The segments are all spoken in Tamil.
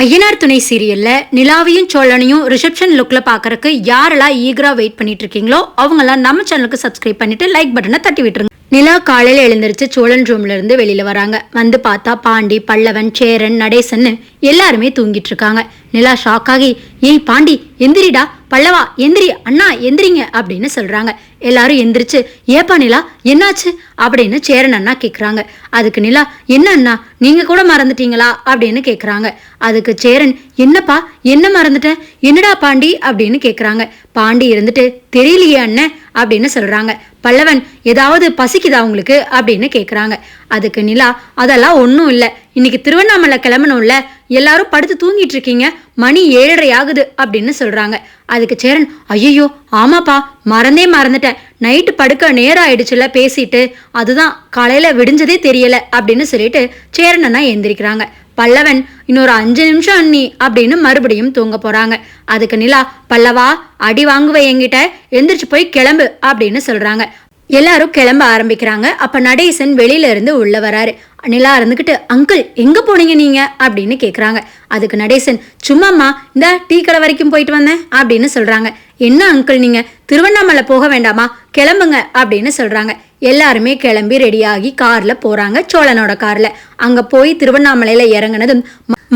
ஐயனார் துணை சீரியல்ல நிலாவையும் சோழனையும் ரிசப்ஷன் லுக்ல பாக்குறதுக்கு யாரெல்லாம் ஈகரா வெயிட் பண்ணிட்டு இருக்கீங்களோ அவங்கெல்லாம் நம்ம சேனலுக்கு சப்ஸ்கிரைப் பண்ணிட்டு லைக் பட்டனை தட்டி விட்டுருங்க. நிலா காலையில எழுந்திருச்சு சோழன் ரூம்ல இருந்து வெளியில வராங்க. வந்து பார்த்தா பாண்டி, பல்லவன், சேரன், நடேசன் எல்லாருமே தூங்கிட்டு இருக்காங்க. நிலா ஷாக் ஆகி, ஏய் பாண்டி எந்திரிடா, பல்லவா எந்திரி, அண்ணா எந்திரிங்க அப்படின்னு சொல்றாங்க. எல்லாரும் எந்திரிச்சு, ஏப்பா நிலா என்னாச்சு அப்படின்னு சேரன் அண்ணா கேக்குறாங்க. அதுக்கு நிலா, என்ன அண்ணா நீங்க கூட மறந்துட்டீங்களா அப்படின்னு கேக்குறாங்க. அதுக்கு சேரன், என்னப்பா என்ன மறந்துட்டேன், என்னடா பாண்டி அப்படின்னு கேக்குறாங்க. பாண்டி இருந்துட்டு, தெரியலையே அண்ணன் அப்படின்னு சொல்றாங்க. பல்லவன், ஏதாவது பசிக்குதா உங்களுக்கு அப்படின்னு கேக்குறாங்க. அதுக்கு நிலா, அதெல்லாம் ஒன்றும் இல்லை, இன்னைக்கு திருவண்ணாமலை கிளம்பணும்ல, எல்லாரும் படுத்து தூங்கிட்டு இருக்கீங்க, மணி 7:30 ஆகுது அப்படின்னு சொல்றாங்க. அதுக்கு சேரன், ஐயோ ஆமாப்பா மறந்துட்டேன், நைட்டு படுக்க நேரம் ஆயிடுச்சுல பேசிட்டு, அதுதான் காலையில விடிஞ்சதே தெரியல அப்படின்னு சொல்லிட்டு சேரன் அண்ணா எந்திரிக்கிறாங்க. பல்லவன், இன்னொரு 5 நிமிஷம் அண்ணி அப்படின்னு மறுபடியும் தூங்க போறாங்க. அதுக்கு நிலா, பல்லவா அடி வாங்குவ என்கிட்ட, எந்திரிச்சு போய் கிளம்பு அப்படின்னு சொல்றாங்க. எல்லாரும் கிளம்ப ஆரம்பிக்கிறாங்க. அப்ப நடேசன் வெளியில இருந்து உள்ள வராரு. நிலா இருந்துகிட்டு, அங்கிள் எங்க போனீங்க நீங்க அப்படின்னு கேக்குறாங்க. அதுக்கு நடேசன், சும்மாம்மா இந்த டீ கடை வரைக்கும் போயிட்டு வந்தேன் அப்படின்னு சொல்றாங்க. என்ன அங்கிள் நீங்க திருவண்ணாமலை போக வேண்டாமா, கிளம்புங்க அப்படின்னு சொல்றாங்க. எல்லாருமே கிளம்பி ரெடியாகி கார்ல போறாங்க, சோழனோட கார்ல. அங்க போய் திருவண்ணாமலையில இறங்கினதும்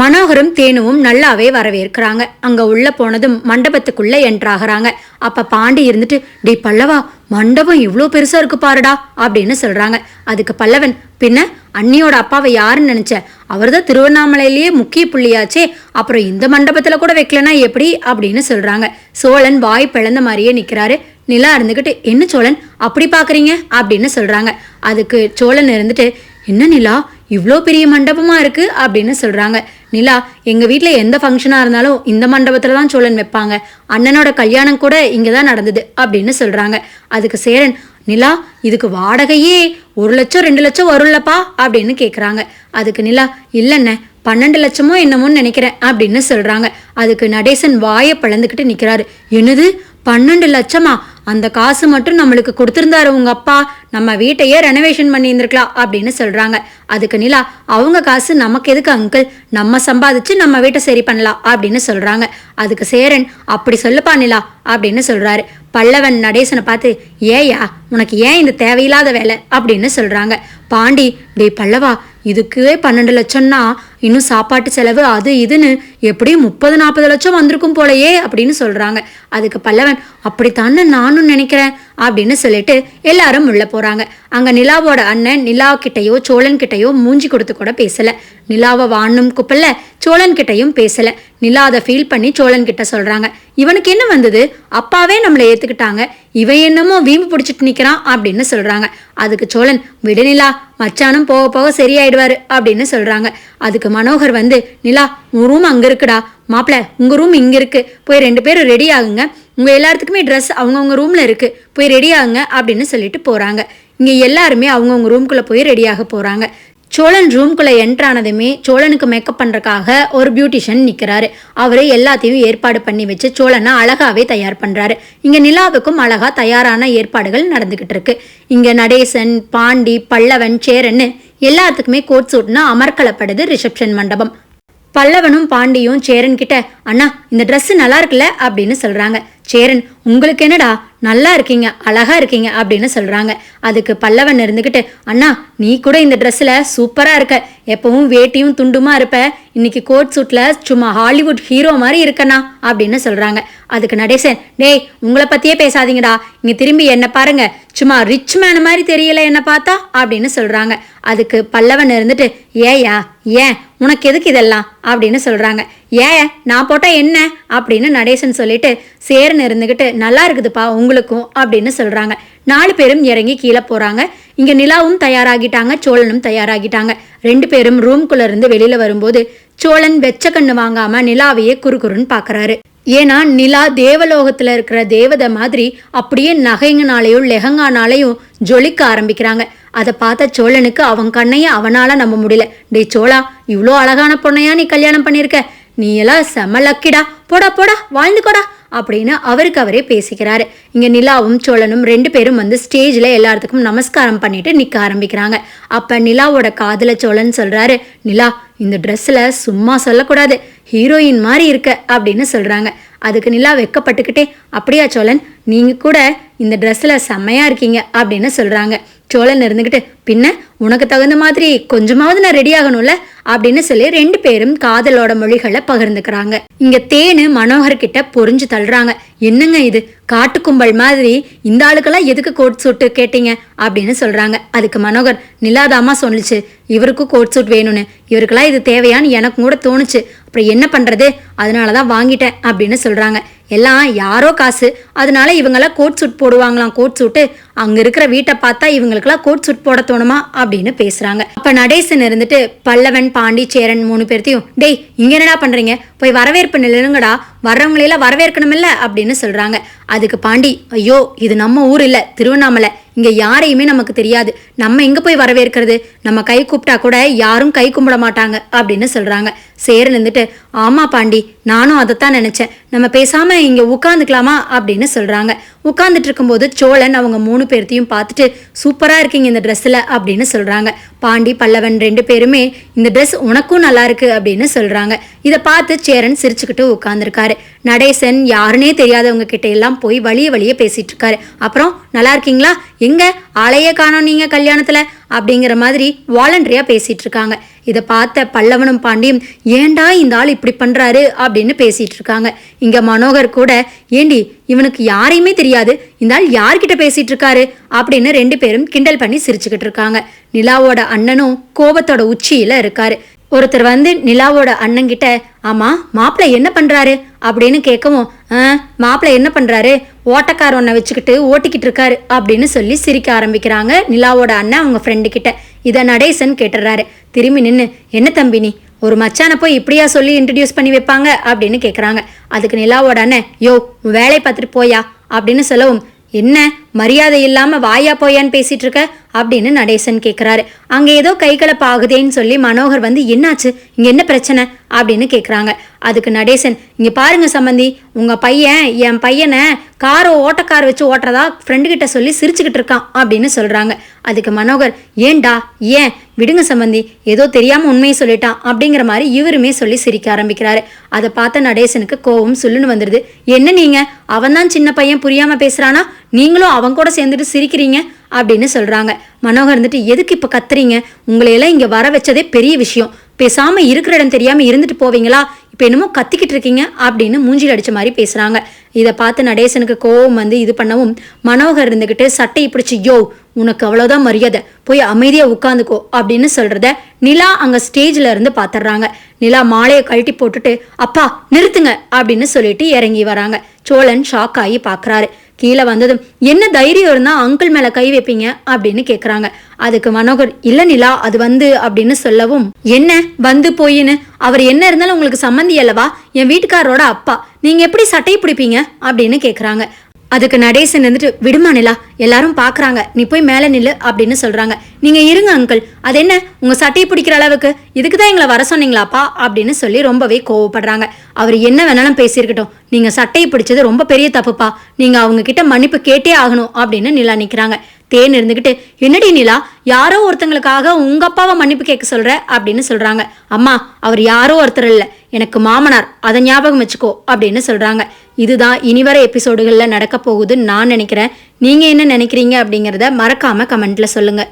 மனோகரும் தேனுவும் நல்லாவே வரவேற்கிறாங்க. அங்க உள்ள போனதும் மண்டபத்துக்குள்ள என்ட்ராகிறாங்க. அப்ப பாண்டி இருந்துட்டு, டே பல்லவா மண்டபம் இவ்வளோ பெருசா இருக்கு பாருடா அப்படின்னு சொல்றாங்க. அதுக்கு பல்லவன், பின்ன அண்ணியோட அப்பாவை யாருன்னு நினைச்ச, அவர்தான் திருவண்ணாமலையிலேயே முக்கிய புள்ளியாச்சே, அப்புறம் இந்த மண்டபத்துல கூட வைக்கலனா எப்படி அப்படின்னு சொல்றாங்க. சோழன் வாய் பிளந்த மாதிரியே நிக்கிறாரு. நிலா இருந்துகிட்டு, என்ன சோழன் அப்படி பாக்குறீங்க அப்படின்னு சொல்றாங்க. அதுக்கு சோழன் இருந்துட்டு, என்ன நிலா இவ்வளோ பெரிய மண்டபமா இருக்கு அப்படின்னு சொல்றாங்க. நிலா, எங்க வீட்டுல எந்த ஃபங்க்ஷனா இருந்தாலும் இந்த மண்டபத்துல தான் சோழன் வைப்பாங்க, அண்ணனோட கல்யாணம் கூட இங்கதான் நடந்தது அப்படின்னு சொல்றாங்க. அதுக்கு சேரன், நிலா இதுக்கு வாடகையே 1 லட்சம் 2 லட்சம் வரும்லப்பா அப்படின்னு கேக்குறாங்க. அதுக்கு நிலா, இல்லைண்ணே 12 லட்சமோ என்னமோன்னு நினைக்கிறேன் அப்படின்னு சொல்றாங்க. அதுக்கு நடேசன் வாயை பிளந்துக்கிட்டு நிக்கிறாரு. என்னது 12 லட்சமா, அந்த காசு மட்டும் நம்மளுக்கு கொடுத்திருந்தாரு உங்க அப்பா, நம்ம வீட்டையே ரெனோவேஷன் பண்ணி இருந்திருக்கலாம் அப்படின்னு சொல்றாங்க. அதுக்கு நிலா, அவங்க காசு நமக்கு எதுக்கு அங்கிள், நம்ம சம்பாதிச்சு நம்ம வீட்டை சரி பண்ணலாம் அப்படின்னு சொல்றாங்க. அதுக்கு சேரன், அப்படி சொல்லுப்பா நிலா அப்படின்னு சொல்றாரு. பல்லவன் நடேசனை பார்த்து, ஏயா உனக்கு ஏன் இந்த தேவையில்லாத வேலை அப்படின்னு சொல்றாங்க. பாண்டி, டே பல்லவா இதுக்குவே 12 லட்சம்னா இன்னும் சாப்பாட்டு செலவு அது இதுன்னு எப்படியும் 30-40 லட்சம் வந்திருக்கும் போலயே அப்படின்னு சொல்றாங்க. அதுக்கு பல்லவன், அப்படித்தானே நானும் நினைக்கிறேன் அப்படின்னு சொல்லிட்டு எல்லாரும் உள்ள போறாங்க. அங்க நிலாவோட அண்ணன் நிலா கிட்டையோ சோழன் கிட்டையோ மூஞ்சி கொடுத்து கூட பேசல. நிலாவை வாண்ணும் குப்பல்ல, சோழன் கிட்டையும் பேசல. நிலா அதை ஃபீல் பண்ணி சோழன் கிட்ட சொல்றாங்க, இவனுக்கு என்ன வந்தது, அப்பாவே நம்மளை ஏத்துக்கிட்டாங்க, இவன் என்னமோ வீம்பு பிடிச்சிட்டு நிக்கிறான் அப்படின்னு சொல்றாங்க. அதுக்கு சோழன், விடு நிலா, மச்சானும் போக போக சரியாயிடுவாரு அப்படின்னு சொல்றாங்க. அதுக்கு மனோகர் வந்து, நிலா உன் ரூம் அங்க இருக்குடா, மாப்பிள்ள உங்க ரூம் இங்க இருக்கு, போய் 2 பேரும் ரெடி ஆகுங்க, உங்க எல்லாத்துக்குமே ட்ரெஸ் அவங்கவுங்க ரூம்ல இருக்கு, போய் ரெடி ஆகுங்க அப்படின்னு சொல்லிட்டு போறாங்க. இங்க எல்லாருமே அவங்கவுங்க ரூம்குள்ள போய் ரெடியாக போறாங்க. சோழன் ரூம்குள்ள என்ட்ரானதுமே சோழனுக்கு மேக்கப் பண்றதுக்காக ஒரு பியூட்டிஷியன் நிக்கிறாரு. அவரு எல்லாத்தையும் ஏற்பாடு பண்ணி வச்சு சோழனை அழகாவே தயார் பண்றாரு. இங்க நிலாவுக்கும் அழகா தயாரான ஏற்பாடுகள் நடந்துகிட்டு இருக்கு. இங்க நடேசன், பாண்டி, பல்லவன், சேரன் எல்லாத்துக்குமே கோட் சூட்னா அமர்க்கலப்படுது ரிசப்ஷன் மண்டபம். பல்லவனும் பாண்டியும் சேரன் கிட்ட, அண்ணா இந்த ட்ரெஸ் நல்லா இருக்குல்ல அப்படின்னு சொல்றாங்க. சேரன், உங்களுக்கு என்னடா நல்லா இருக்கீங்க, அழகா இருக்கீங்க அப்படின்னு சொல்றாங்க. அதுக்கு பல்லவன் இருந்துகிட்டு, அண்ணா நீ கூட இந்த ட்ரெஸ்ல சூப்பரா இருக்க, எப்பவும் வேட்டியும் துண்டுமா இருப்ப, இன்னைக்கு கோட் சூட்ல சும்மா ஹாலிவுட் ஹீரோ மாதிரி இருக்கண்ணா அப்படின்னு சொல்றாங்க. அதுக்கு நடேசன், டேய் உங்களை பத்தியே பேசாதீங்கடா, இங்க திரும்பி என்ன பாருங்க, சும்மா ரிச் மேன் மாதிரி தெரியல என்ன பார்த்தா அப்படின்னு சொல்றாங்க. அதுக்கு பல்லவன் இருந்துட்டு, ஏயா ஏன் உனக்கு எதுக்கு இதெல்லாம் அப்படின்னு சொல்றாங்க. ஏன் நான் போட்டா என்ன அப்படின்னு நடேசன் சொல்லிட்டு சேரன் இருந்துகிட்டு, நல்லா இருக்குதுப்பா உங்களுக்கும் அப்படின்னு சொல்றாங்க. 4 பேரும் இறங்கி கீழே போறாங்க. இங்க நிலாவும் தயாராகிட்டாங்க, சோழனும் தயாராகிட்டாங்க. 2 பேரும் ரூம்குள்ள இருந்து வெளியில வரும்போது சோழன் வெச்ச கண்ணு வாங்காம நிலாவையே குறுகுறுன்னு பாக்குறாரு. ஏன்னா நிலா தேவலோகத்துல இருக்கிற தேவதை மாதிரி அப்படியே நகைங்கனாலையும் லெஹங்கானாலையும் ஜொலிக்க ஆரம்பிக்கிறாங்க. அதை பார்த்த சோழனுக்கு அவன் கண்ணைய அவனால நம்ப முடியல. டே சோழா, இவ்வளோ அழகான பொண்ணையா நீ கல்யாணம் பண்ணிருக்க, நீ எல்லாம் செம லக்கிடா, போடா போடா வாழ்ந்துக்கோடா அப்படின்னு அவருக்கு அவரே பேசிக்கிறாரு. இங்க நிலாவும் சோழனும் 2 பேரும் வந்து ஸ்டேஜ்ல எல்லாத்துக்கும் நமஸ்காரம் பண்ணிட்டு நிக்க ஆரம்பிக்கிறாங்க. அப்ப நிலாவோட காதுல சோழன் சொல்றாரு, நிலா இந்த ட்ரெஸ்ல சும்மா சொல்லக்கூடாது, ஹீரோயின் மாதிரி இருக்க அப்படின்னு சொல்றாங்க. அதுக்கு நிலா வெக்கப்பட்டுக்கிட்டே, அப்படியா சோழன், நீங்க கூட இந்த ட்ரெஸ்ல செம்மையா இருக்கீங்க அப்படின்னு சொல்றாங்க. சோழன் இருந்துகிட்டு, பின்ன உனக்கு தகுந்த மாதிரி கொஞ்சமாவது நான் ரெடி ஆகணும்ல அப்படின்னு சொல்லி 2 பேரும் காதலோட மொழிகளை பகிர்ந்துக்கிறாங்க. இங்க தேனு மனோகர் கிட்ட பொறிஞ்சு தள்ளுறாங்க. என்னங்க இது, காட்டு கும்பல் மாதிரி இந்த ஆளுக்கெல்லாம் எதுக்கு கோட் சூட்டு கேட்டீங்க அப்படின்னு சொல்றாங்க. அதுக்கு மனோகர், நிலாதாமா சொல்லிச்சு இவருக்கும் கோட் சூட் வேணும்னு, இவருக்கெல்லாம் இது தேவையான்னு எனக்கு கூட தோணுச்சு, அப்புறம் என்ன பண்றது, அதனாலதான் வாங்கிட்டேன் அப்படின்னு சொல்றாங்க. எல்லாம் யாரோ காசு, அதனால இவங்கெல்லாம் கோட் சூட் போடுவாங்களாம். கோட் சூட்டு அங்க இருக்கிற வீட்டை பார்த்தா இவங்களுக்கெல்லாம் கோட் சூட் போட தோணுமா அப்படின்னு பேசுறாங்க. அப்ப நடேசன் இருந்துட்டு பல்லவன், பாண்டி, சேரன் 3 பேர்த்தையும், டேய் இங்க என்னடா பண்றீங்க, போய் வரவேற்பு நில்லுங்கடா, வர்றவங்களெல்லாம் வரவேற்கணும் இல்ல அப்படின்னு சொல்றாங்க. அதுக்கு பாண்டி, ஐயோ இது நம்ம ஊர் இல்ல, திருவண்ணாமலை, இங்க யாரையுமே நமக்கு தெரியாது, நம்ம எங்க போய் வரவேற்கிறது, நம்ம கை கூப்பிட்டா கூட யாரும் கை கும்பிட மாட்டாங்க அப்படின்னு சொல்றாங்க. சேரன் இருந்துட்டு, ஆமா பாண்டி, நானும் அதைத்தான் நினைச்சேன், நம்ம பேசாம இங்க உட்காந்துக்கலாமா அப்படின்னு சொல்றாங்க. உட்கார்ந்துட்டு இருக்கும்போது சோழன் அவங்க 3 பேர்த்தையும் பார்த்துட்டு, சூப்பரா இருக்கீங்க இந்த ட்ரெஸ்ல அப்படின்னு சொல்றாங்க. பாண்டி, பல்லவன் 2 பேருமே இந்த ட்ரெஸ் உனக்கும் நல்லா இருக்கு அப்படின்னு சொல்றாங்க. இதை பார்த்து சேரன் சிரிச்சுக்கிட்டு உட்கார்ந்துருக்காரு. நடேசன் யாருன்னே தெரியாதவங்க கிட்ட எல்லாம் போய் வழிய பேசிட்டு இருக்காரு. அப்புறம் நல்லா இருக்கீங்களா, எங்க ஆளையே காணோம் நீங்க கல்யாணத்துல அப்படிங்கிற மாதிரி வாலண்டரியா பேசிட்டு இருக்காங்க. இதை பார்த்த பல்லவனும் பாண்டியும், ஏண்டா இந்த ஆள் இப்படி பண்றாரு அப்படின்னு பேசிட்டு இருக்காங்க. இங்க மனோகர் கூட, ஏண்டி இவனுக்கு யாரையுமே தெரியாது, இந்த ஆள் யார்கிட்ட பேசிட்டு இருக்காரு அப்படின்னு 2 பேரும் கிண்டல் பண்ணி சிரிச்சுக்கிட்டு இருக்காங்க. நிலாவோட அண்ணனும் கோபத்தோட உச்சியில இருக்காரு. ஒருத்தர் வந்து நிலாவோட அண்ணங்கிட்ட, ஆமா மாப்பிள்ளை என்ன பண்றாரு அப்படின்னு கேட்கவும், மாப்பிள்ளை என்ன பண்றாரு, ஓட்டக்கார ஒன்ன வச்சுக்கிட்டு ஓட்டிக்கிட்டு இருக்காரு அப்படின்னு சொல்லி சிரிக்க ஆரம்பிக்கிறாங்க நிலாவோட அண்ணன் அவங்க ஃப்ரெண்டு கிட்ட. இதை நடேசன் கேட்டுறாரு. திரும்பி நின்று, என்ன தம்பி நீ ஒரு மச்சானை போய் இப்படியா சொல்லி இன்ட்ரடியூஸ் பண்ணி வைப்பாங்க அப்படின்னு கேட்குறாங்க. அதுக்கு நிலாவோட அண்ணன், யோ உன் வேலையை பார்த்துட்டு போயா அப்படின்னு சொல்லவும், என்ன மரியாதை இல்லாம வாயா போயான்னு பேசிட்டு இருக்க அப்படின்னு நடேசன் கேட்குறாரு. அங்க ஏதோ கைகலப்பு ஆகுதேன்னு சொல்லி மனோகர் வந்து, என்னாச்சு இங்க என்ன பிரச்சனை அப்படின்னு கேட்குறாங்க. அதுக்கு நடேசன், இங்க பாருங்க சம்பந்தி, உங்க பையன் என் பையனை ஓட்டக்கார் வச்சு ஓட்டுறதா ஃப்ரெண்டு கிட்ட சொல்லி சிரிச்சுக்கிட்டு இருக்கான் அப்படின்னு சொல்றாங்க. அதுக்கு மனோகர், ஏண்டா ஏன் விடுங்க சம்பந்தி, ஏதோ தெரியாம உண்மையை சொல்லிட்டான் அப்படிங்கிற மாதிரி இவருமே சொல்லி சிரிக்க ஆரம்பிக்கிறாரு. அதை பார்த்த நடேசனுக்கு கோவம் சொல்லுன்னு வந்துடுது. என்ன நீங்க, அவன் தான் சின்ன பையன் புரியாம பேசுறானா, நீங்களும் அவன் கூட சேர்ந்துட்டு சிரிக்கிறீங்க அப்படின்னு சொல்றாங்க. மனோகர் இருந்துட்டு, எதுக்கு இப்ப கத்துறீங்க, உங்களையெல்லாம் இங்க வர வச்சதே பெரிய விஷயம், பேசாம இருக்கிற இடம் தெரியாம இருந்துட்டு போவீங்களா, இப்ப என்னமோ கத்திக்கிட்டு இருக்கீங்க அப்படின்னு மூஞ்சில் அடிச்ச மாதிரி பேசுறாங்க. இதை பார்த்து நடேசனுக்கு கோவம் வந்து இது பண்ணவும் மனோகர் இருந்துகிட்டு சட்டையை பிடிச்சி, யோ உனக்கு அவ்வளவுதான் மரியாதை, போய் அமைதியா உட்காந்துக்கோ அப்படின்னு சொல்றத நிலா அங்க ஸ்டேஜ்ல இருந்து பாத்துறாங்க. நிலா மாலையை கழட்டி போட்டுட்டு, அப்பா நிறுத்துங்க அப்படின்னு சொல்லிட்டு இறங்கி வராங்க. சோழன் ஷாக் ஆகி பாக்குறாரு. கீழே வந்ததும், என்ன தைரியம் இருந்தா அங்கிள் மேல கை வைப்பீங்க அப்படின்னு கேக்குறாங்க. அதுக்கு மனோகர், இல்ல நிலா அது வந்து அப்படின்னு சொல்லவும், என்ன வந்து போயின்னு, அவர் என்ன இருந்தாலும் உங்களுக்கு சம்மந்தி அல்லவா, என் வீட்டுக்காரரோட அப்பா, நீங்க எப்படி சட்டை பிடிப்பீங்க அப்படின்னு கேக்குறாங்க. அதுக்கு நடேசன் வந்துட்டு, விடுமா நிலா, எல்லாரும் பாக்குறாங்க, நீ போய் மேல நில்லு அப்படின்னு சொல்றாங்க. நீங்க இருங்க அங்கிள், அது என்ன உங்க சட்டையை பிடிக்கிற அளவுக்கு, இதுக்குதான் எங்களை வர சொன்னீங்களாப்பா அப்படின்னு சொல்லி ரொம்பவே கோவப்படுறாங்க. அவர் என்ன வேணாலும் பேசியிருக்கட்டும், நீங்க சட்டையை பிடிச்சது ரொம்ப பெரிய தப்புப்பா, நீங்க அவங்க கிட்ட மன்னிப்பு கேட்டே ஆகணும் அப்படின்னு நிலா நிக்கிறாங்க. தேன் இருந்துகிட்டு, என்னடி நிலா, யாரோ ஒருத்தங்களுக்காக உங்க அப்பாவை மன்னிப்பு கேட்க சொல்ற அப்படின்னு சொல்றாங்க. அம்மா அவர் யாரோ ஒருத்தர் இல்ல, எனக்கு மாமனார், அதை ஞாபகம் வச்சுக்கோ அப்படின்னு சொல்றாங்க. இதுதான் இனிவர எபிசோடுகள்ல நடக்க போகுதுன்னு நான் நினைக்கிறேன். நீங்க என்ன நினைக்கிறீங்க அப்படிங்கிறத மறக்காம கமெண்ட்ல சொல்லுங்க.